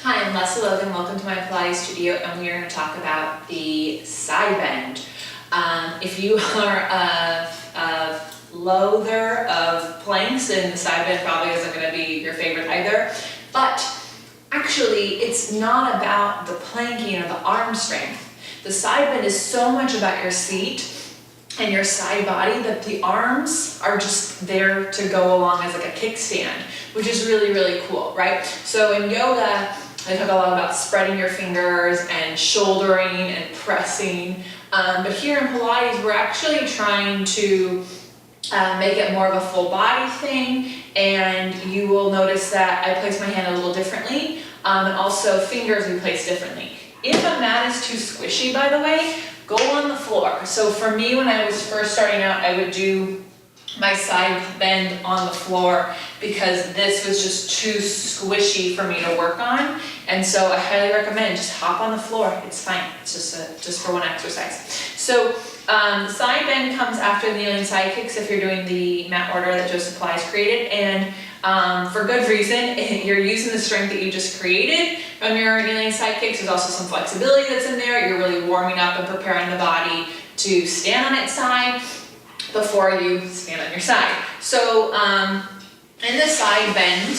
Hi, I'm Lesley Logan. Welcome to my Pilates studio, and we are going to talk about the side bend. If you are a loather of planks, then the side bend probably isn't going to be your favorite either. But actually, it's not about the planking or the arm strength. The side bend is so much about your seat and your side body that the arms are just there to go along as like a kickstand, which is really, really cool, right? So in yoga, I talk a lot about spreading your fingers and shouldering and pressing. But here in Pilates, we're actually trying to make it more of a full body thing. And you will notice that I place my hand a little differently. And also fingers we place differently. If a mat is too squishy, by the way, go on the floor. So for me, when I was first starting out, I would do my side bend on the floor because this was just too squishy for me to work on. And so I highly recommend just hop on the floor. It's fine. It's just for one exercise. So the side bend comes after the kneeling side kicks if you're doing the mat order that Joseph Pilates created. And for good reason, you're using the strength that you just created from your kneeling side kicks. There's also some flexibility that's in there. You're really warming up and preparing the body to stand on its side before you stand on your side. So in the side bend,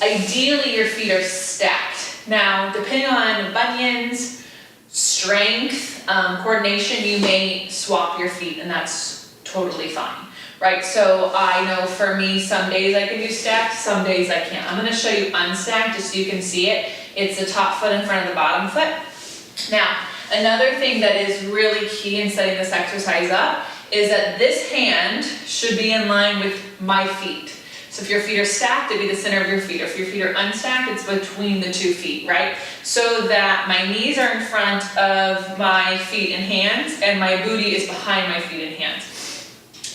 ideally your feet are stacked. Now, depending on bunions, strength, coordination, you may swap your feet, and that's totally fine, right? So I know for me, some days I can do stacked, some days I can't. I'm gonna show you unstacked just so you can see it. It's the top foot in front of the bottom foot. Now, another thing that is really key in setting this exercise up is that this hand should be in line with my feet. So if your feet are stacked, it'd be the center of your feet. If your feet are unstacked, it's between the 2 feet, right? So that my knees are in front of my feet and hands, and my booty is behind my feet and hands.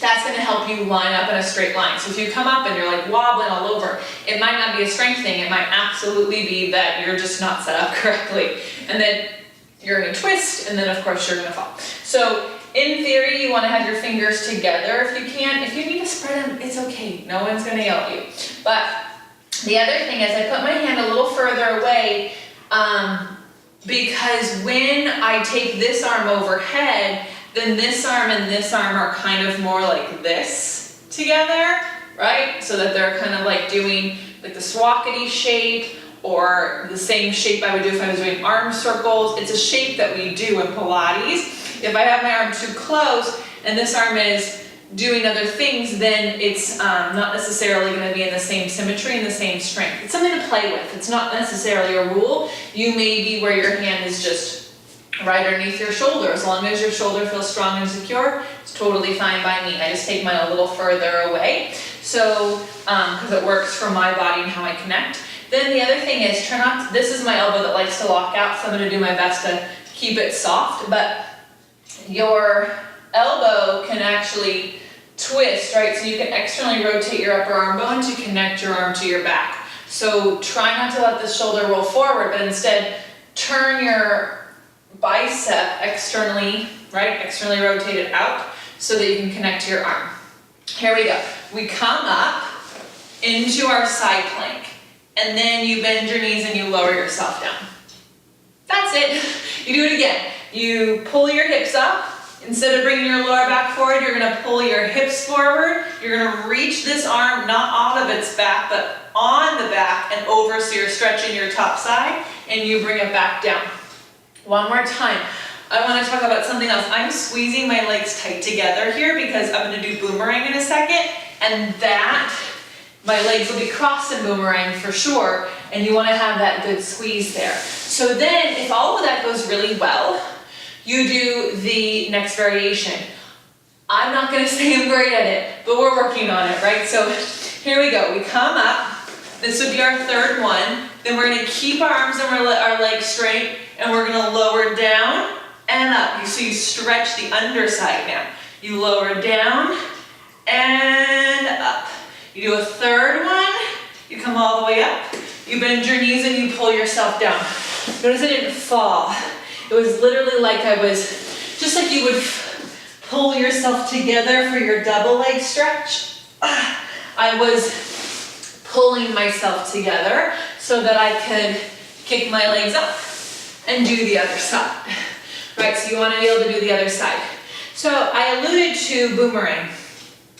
That's gonna help you line up in a straight line. So if you come up and you're like wobbling all over, it might not be a strength thing. It might absolutely be that you're just not set up correctly. And then you're gonna twist, and then of course you're gonna fall. So in theory, you want to have your fingers together if you can. If you need to spread them, it's okay. No one's going to yell at you. But the other thing is I put my hand a little further away because when I take this arm overhead, then this arm and this arm are kind of more like this together, right? So that they're kind of like doing like the swackety shape or the same shape I would do if I was doing arm circles. It's a shape that we do in Pilates. If I have my arm too close and this arm is doing other things, then it's not necessarily going to be in the same symmetry and the same strength. It's something to play with. It's not necessarily a rule. You may be where your hand is just right underneath your shoulder. As long as your shoulder feels strong and secure, it's totally fine by me. I just take mine a little further away, so because it works for my body and how I connect. Then the other thing is try not to, this is my elbow that likes to lock out, so I'm going to do my best to keep it soft, but your elbow can actually twist, right? So you can externally rotate your upper arm bone to connect your arm to your back. So try not to let the shoulder roll forward, but instead turn your bicep externally, right? Externally rotate it out so that you can connect to your arm. Here we go. We come up into our side plank, and then you bend your knees and you lower yourself down. That's it. You do it again. You pull your hips up. Instead of bringing your lower back forward, you're going to pull your hips forward. You're going to reach this arm not out of its back, but on the back and over, so you're stretching your top side, and you bring it back down. One more time. I want to talk about something else. I'm squeezing my legs tight together here because I'm going to do boomerang in a second, and that my legs will be crossed in boomerang for sure, and you want to have that good squeeze there. So then, if all of that goes really well, you do the next variation. I'm not going to say I'm great at it, but we're working on it, right? So here we go. We come up. This would be our third one. Then we're going to keep our arms and our legs straight, and we're going to lower down and up. So you stretch the underside now. You lower down and up. You do a third one. You come all the way up. You bend your knees and you pull yourself down. Notice I didn't fall. It was literally like I was, just like you would pull yourself together for your double leg stretch. I was pulling myself together so that I could kick my legs up, and do the other side. Right, so you wanna be able to do the other side. So I alluded to boomerang.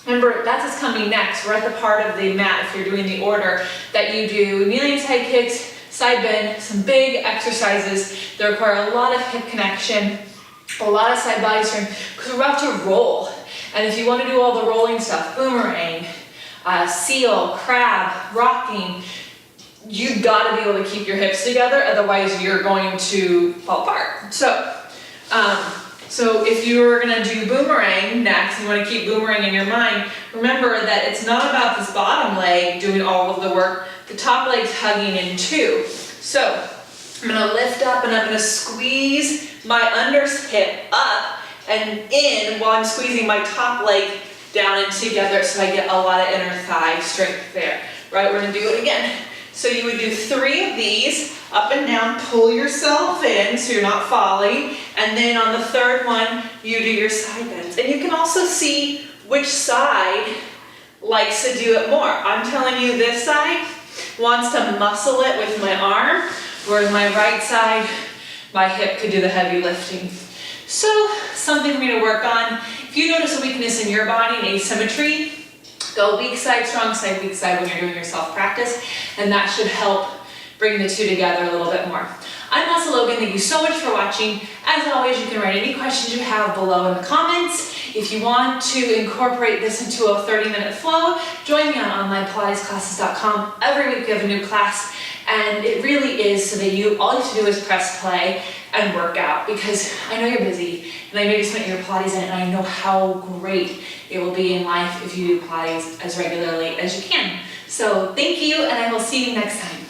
Remember, that's what's coming next. We're at the part of the mat, if you're doing the order, that you do kneeling side kicks, side bend, some big exercises that require a lot of hip connection, a lot of side body strength, because we're about to roll. And if you want to do all the rolling stuff, boomerang, seal, crab, rocking, you've got to be able to keep your hips together, otherwise you're going to fall apart. So if you're gonna do boomerang next, you wanna keep boomerang in your mind, remember that it's not about this bottom leg doing all of the work, the top leg's hugging in too. So I'm gonna lift up and I'm gonna squeeze my under hip up and in while I'm squeezing my top leg down and together, so I get a lot of inner thigh strength there. Right, we're gonna do it again. So you would do 3 of these, up and down, pull yourself in so you're not falling, and then on the third one, you do your side bends. And you can also see which side likes to do it more. I'm telling you, this side wants to muscle it with my arm, whereas my right side, my hip could do the heavy lifting. So, something for me to work on. If you notice a weakness in your body, an asymmetry, go weak side, strong side, weak side when you're doing your self-practice, and that should help bring the two together a little bit more. I'm Lesley Logan, thank you so much for watching. As always, you can write any questions you have below in the comments. If you want to incorporate this into a 30-minute flow, join me on onlinepilatesclasses.com. Every week we have a new class, and it really is so that all you have to do is press play and work out, because I know you're busy, and I know you spent your Pilates in it, and I know how great it will be in life if you do Pilates as regularly as you can. So thank you, and I will see you next time.